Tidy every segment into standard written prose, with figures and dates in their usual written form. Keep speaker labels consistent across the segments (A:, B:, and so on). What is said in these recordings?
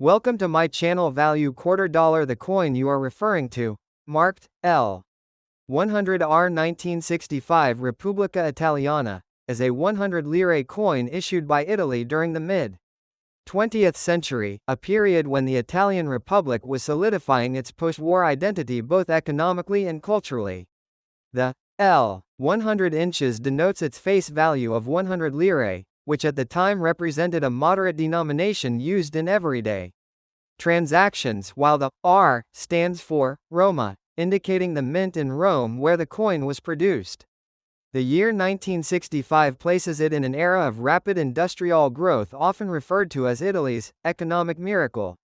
A: Welcome to my channel. Value quarter dollar. The coin you are referring to, marked L. 100R 1965 Repubblica Italiana, is a 100 lire coin issued by Italy during the mid-20th century, a period when the Italian Republic was solidifying its post-war identity both economically and culturally. The L. 100 inches denotes its face value of 100 lire, which at the time represented a moderate denomination used in everyday transactions, while the R stands for Roma, indicating the mint in Rome where the coin was produced. The year 1965 places it in an era of rapid industrial growth, often referred to as Italy's economic miracle,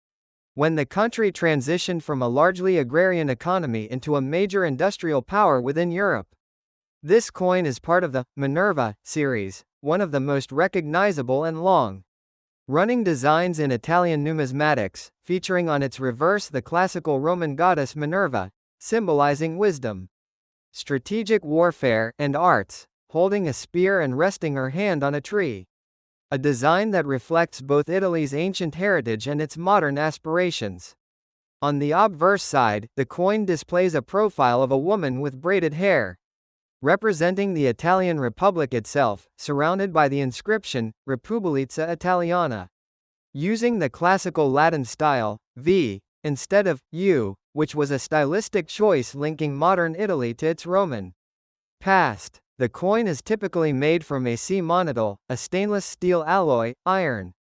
A: when the country transitioned from a largely agrarian economy into a major industrial power within Europe. This coin is part of the Minerva series, one of the most recognizable and long-running designs in Italian numismatics, featuring on its reverse the classical Roman goddess Minerva, symbolizing wisdom, strategic warfare, and arts, holding a spear and resting her hand on a tree. A design that reflects both Italy's ancient heritage and its modern aspirations. On the obverse side, the coin displays a profile of a woman with braided hair, representing the Italian Republic itself, surrounded by the inscription, Repubblica Italiana. Using the classical Latin style, V, instead of U, which was a stylistic choice linking modern Italy to its Roman past. The coin is typically made from monetol, a stainless steel alloy, iron,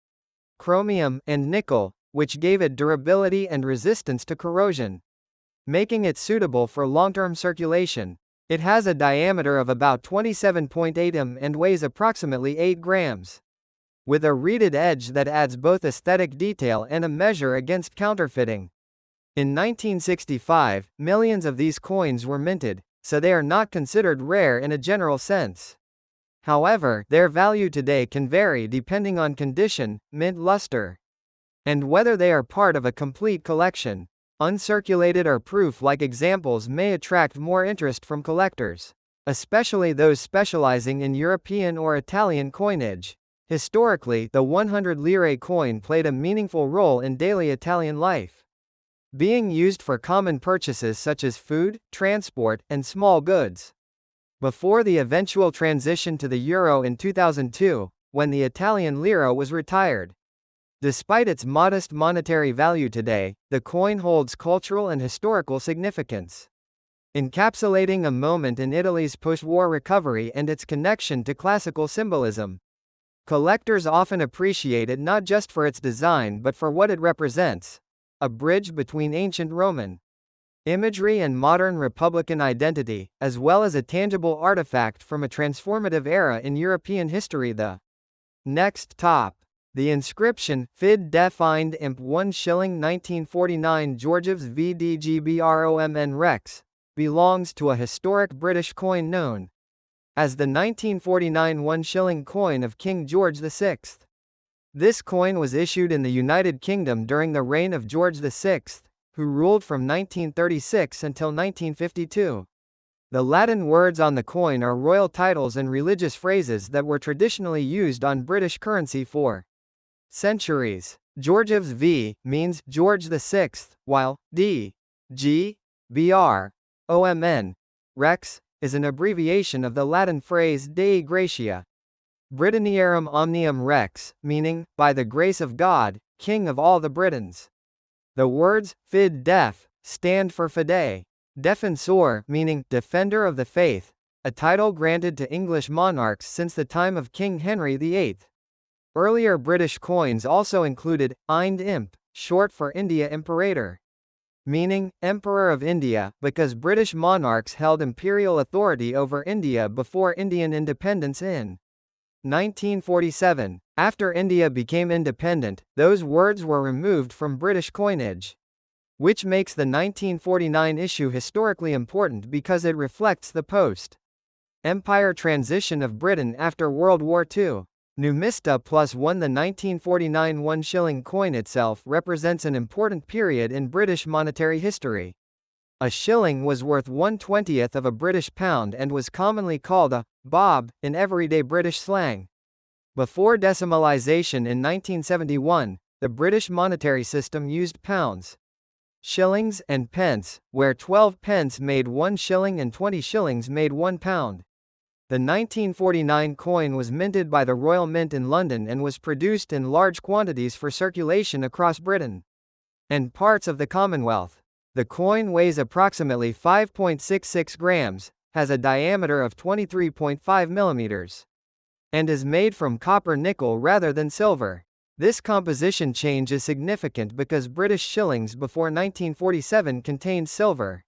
A: chromium, and nickel, which gave it durability and resistance to corrosion, making it suitable for long-term circulation. It has a diameter of about 27.8 mm and weighs approximately 8 grams. With a reeded edge that adds both aesthetic detail and a measure against counterfeiting. In 1965, millions of these coins were minted, so they are not considered rare in a general sense. However, their value today can vary depending on condition, mint luster, and whether they are part of a complete collection. Uncirculated or proof-like examples may attract more interest from collectors, especially those specializing in European or Italian coinage. Historically, the 100 lire coin played a meaningful role in daily Italian life, being used for common purchases such as food, transport, and small goods. Before the eventual transition to the euro in 2002, when the Italian lira was retired. Despite its modest monetary value today, the coin holds cultural and historical significance, encapsulating a moment in Italy's post-war recovery and its connection to classical symbolism. Collectors often appreciate it not just for its design but for what it represents, a bridge between ancient Roman imagery and modern Republican identity, as well as a tangible artifact from a transformative era in European history. The next top. The inscription, Fid defined imp 1 Shilling 1949 Georgiev's VDGBROMN Rex, belongs to a historic British coin known as the 1949 1 shilling coin of King George VI. This coin was issued in the United Kingdom during the reign of George VI, who ruled from 1936 until 1952. The Latin words on the coin are royal titles and religious phrases that were traditionally used on British currency for centuries. Georgiev's V means George VI, while D, G, BR, OMN, Rex, is an abbreviation of the Latin phrase Dei Gratia. Britanniarum omnium Rex, meaning, by the grace of God, King of all the Britons. The words, Fid Def, stand for Fide, Defensor, meaning, defender of the faith, a title granted to English monarchs since the time of King Henry VIII. Earlier British coins also included Ind Imp, short for India Imperator, meaning Emperor of India, because British monarchs held imperial authority over India before Indian independence in 1947. After India became independent, those words were removed from British coinage, which makes the 1949 issue historically important because it reflects the post-empire transition of Britain after World War II. Numista +1. The 1949 1 shilling coin itself represents an important period in British monetary history. A shilling was worth 1/20th of a British pound and was commonly called a bob in everyday British slang. Before decimalisation in 1971, The British monetary system used pounds, shillings, and pence, where 12 pence made 1 shilling and 20 shillings made 1 pound. The 1949 coin was minted by the Royal Mint in London and was produced in large quantities for circulation across Britain and parts of the Commonwealth. The coin weighs approximately 5.66 grams, has a diameter of 23.5 millimeters, and is made from copper nickel rather than silver. This composition change is significant because British shillings before 1947 contained silver.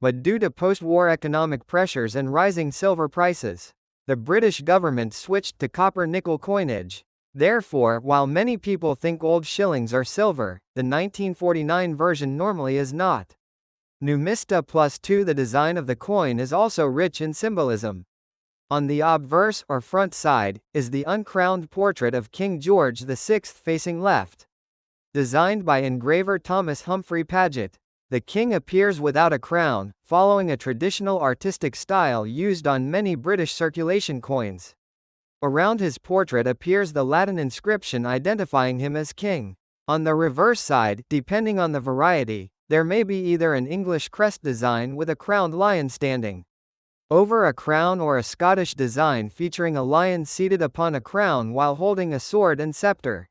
A: But due to post-war economic pressures and rising silver prices, the British government switched to copper-nickel coinage. Therefore, while many people think old shillings are silver, the 1949 version normally is not. Numista +2. The design of the coin is also rich in symbolism. On the obverse, or front side, is the uncrowned portrait of King George VI facing left. Designed by engraver Thomas Humphrey Paget, the king appears without a crown, following a traditional artistic style used on many British circulation coins. Around his portrait appears the Latin inscription identifying him as king. On the reverse side, depending on the variety, there may be either an English crest design with a crowned lion standing over a crown or a Scottish design featuring a lion seated upon a crown while holding a sword and scepter.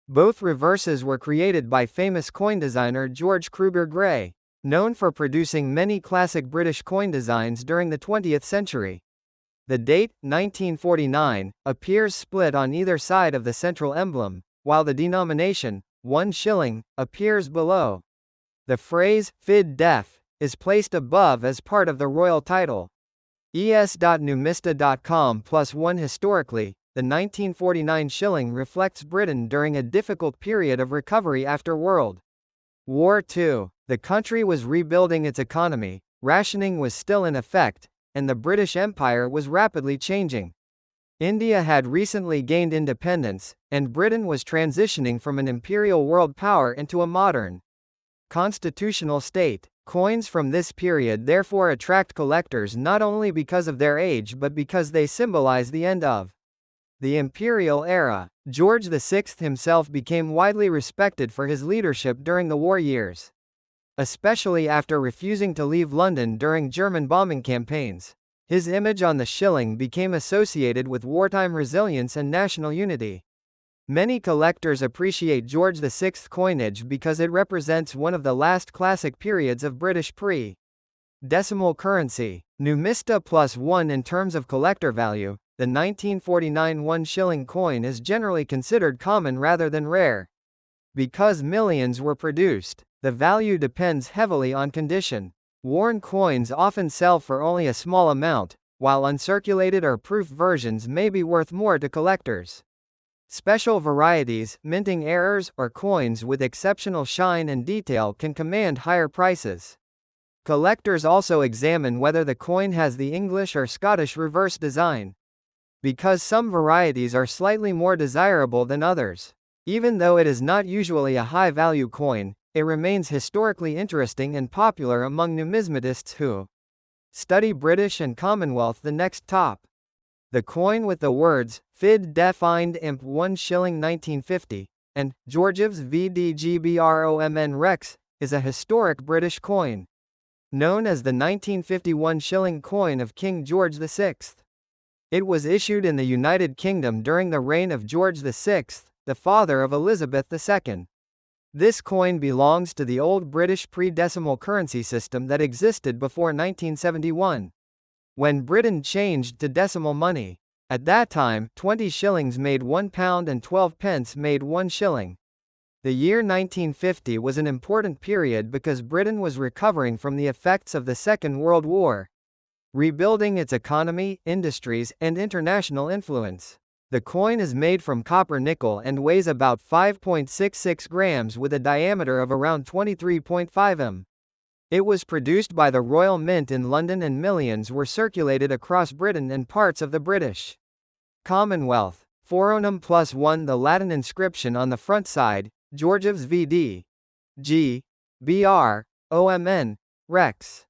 A: Both reverses were created by famous coin designer George Kruger Gray, known for producing many classic British coin designs during the 20th century. The date, 1949, appears split on either side of the central emblem, while the denomination, 1 shilling, appears below. The phrase, fid def, is placed above as part of the royal title. es.numista.com +1 Historically, the 1949 shilling reflects Britain during a difficult period of recovery after World War II. The country was rebuilding its economy, rationing was still in effect, and the British Empire was rapidly changing. India had recently gained independence, and Britain was transitioning from an imperial world power into a modern, constitutional state. Coins from this period therefore attract collectors not only because of their age but because they symbolize the end of the imperial era. George VI himself became widely respected for his leadership during the war years, especially after refusing to leave London during German bombing campaigns. His image on the shilling became associated with wartime resilience and national unity. Many collectors appreciate George VI coinage because it represents one of the last classic periods of British pre-decimal currency. Numista +1 In terms of collector value, the 1949 1 shilling coin is generally considered common rather than rare. Because millions were produced, the value depends heavily on condition. Worn coins often sell for only a small amount, while uncirculated or proof versions may be worth more to collectors. Special varieties, minting errors, or coins with exceptional shine and detail can command higher prices. Collectors also examine whether the coin has the English or Scottish reverse design, because some varieties are slightly more desirable than others. Even though it is not usually a high-value coin, it remains historically interesting and popular among numismatists who study British and Commonwealth. The next top. The coin with the words, Fid Defined Imp 1 shilling 1950, and Georgiev's VDGBROMN Rex, is a historic British coin, known as the 1951 shilling coin of King George VI. It was issued in the United Kingdom during the reign of George VI, the father of Elizabeth II. This coin belongs to the old British pre-decimal currency system that existed before 1971, when Britain changed to decimal money. At that time, 20 shillings made 1 pound and 12 pence made 1 shilling. The year 1950 was an important period because Britain was recovering from the effects of the Second World War, rebuilding its economy, industries, and international influence. The coin is made from copper nickel and weighs about 5.66 grams with a diameter of around 23.5 mm. It was produced by the Royal Mint in London and millions were circulated across Britain and parts of the British Commonwealth. Foronum +1 The Latin inscription on the front side, Georgiev's VD. G. Br. OMN. Rex,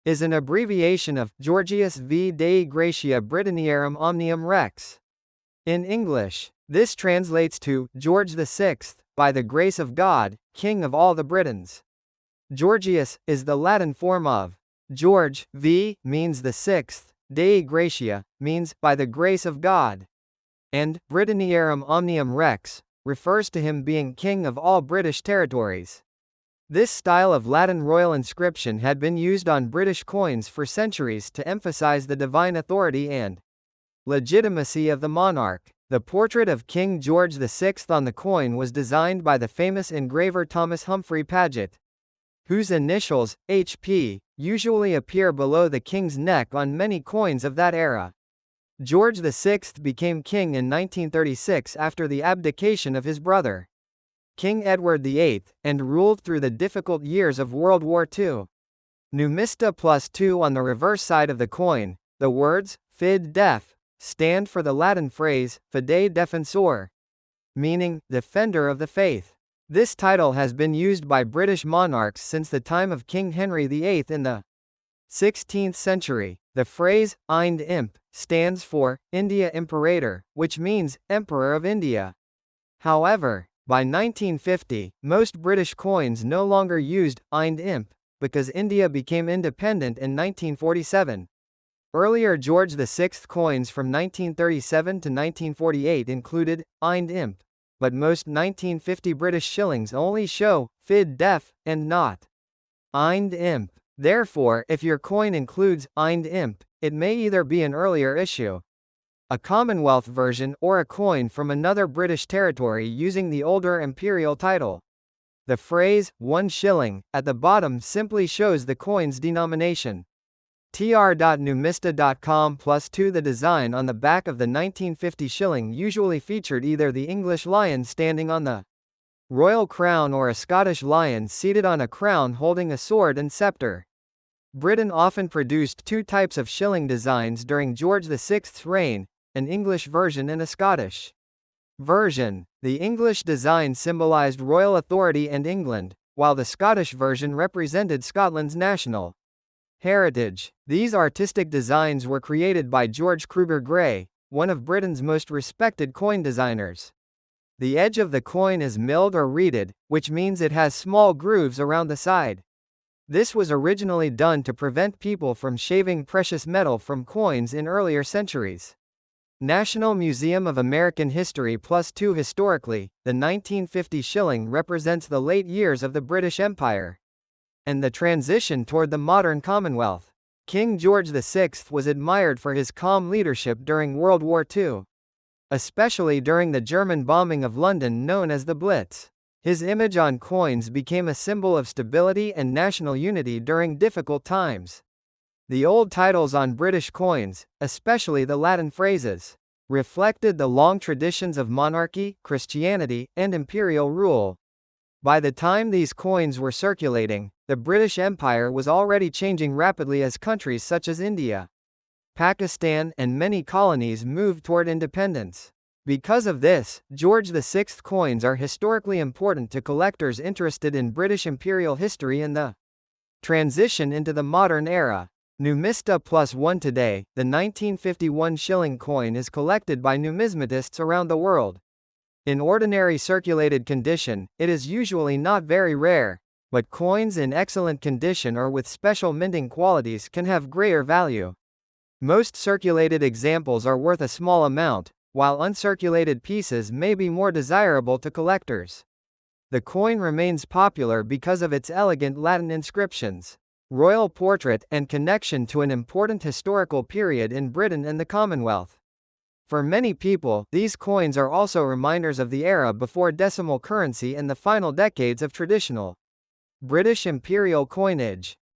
A: is an abbreviation of Georgius V. Dei Gratia Britanniarum Omnium Rex. In English, this translates to George VI, by the grace of God, King of all the Britons. Georgius is the Latin form of George, v. means the sixth, Dei Gratia, means by the grace of God, and Britanniarum omnium rex refers to him being king of all British territories. This style of Latin royal inscription had been used on British coins for centuries to emphasize the divine authority and legitimacy of the monarch. The portrait of King George VI on the coin was designed by the famous engraver Thomas Humphrey Paget, whose initials, HP, usually appear below the king's neck on many coins of that era. George VI became king in 1936 after the abdication of his brother, King Edward VIII, and ruled through the difficult years of World War II. Numista +2 on the reverse side of the coin, the words, fid def, stand for the Latin phrase, fide defensor, meaning, defender of the faith. This title has been used by British monarchs since the time of King Henry VIII in the 16th century. The phrase, Ind Imp, stands for, India Imperator, which means, Emperor of India. However, by 1950, most British coins no longer used Ind Imp, because India became independent in 1947. Earlier George VI coins from 1937 to 1948 included Ind Imp, but most 1950 British shillings only show fid def and not Ind Imp. Therefore, if your coin includes Ind Imp, it may either be an earlier issue, a Commonwealth version, or a coin from another British territory using the older imperial title. The phrase 1 shilling at the bottom simply shows the coin's denomination. tr.numista.com +2 The design on the back of the 1950 shilling usually featured either the English lion standing on the royal crown or a Scottish lion seated on a crown holding a sword and scepter. Britain often produced two types of shilling designs during George VI's reign, an English version and a Scottish version. The English design symbolized royal authority and England, while the Scottish version represented Scotland's national heritage. These artistic designs were created by George Kruger Gray, one of Britain's most respected coin designers. The edge of the coin is milled or reeded, which means it has small grooves around the side. This was originally done to prevent people from shaving precious metal from coins in earlier centuries. National Museum of American History +2 Historically, the 1950 shilling represents the late years of the British Empire and the transition toward the modern Commonwealth. King George VI was admired for his calm leadership during World War II, especially during the German bombing of London known as the Blitz. His image on coins became a symbol of stability and national unity during difficult times. The old titles on British coins, especially the Latin phrases, reflected the long traditions of monarchy, Christianity, and imperial rule. By the time these coins were circulating, the British Empire was already changing rapidly as countries such as India, Pakistan, and many colonies moved toward independence. Because of this, George VI coins are historically important to collectors interested in British imperial history and the transition into the modern era. Numista +1 Today, the 1951 shilling coin is collected by numismatists around the world. In ordinary circulated condition, it is usually not very rare, but coins in excellent condition or with special minting qualities can have greater value. Most circulated examples are worth a small amount, while uncirculated pieces may be more desirable to collectors. The coin remains popular because of its elegant Latin inscriptions, royal portrait, and connection to an important historical period in Britain and the Commonwealth. For many people, these coins are also reminders of the era before decimal currency and the final decades of traditional British imperial coinage.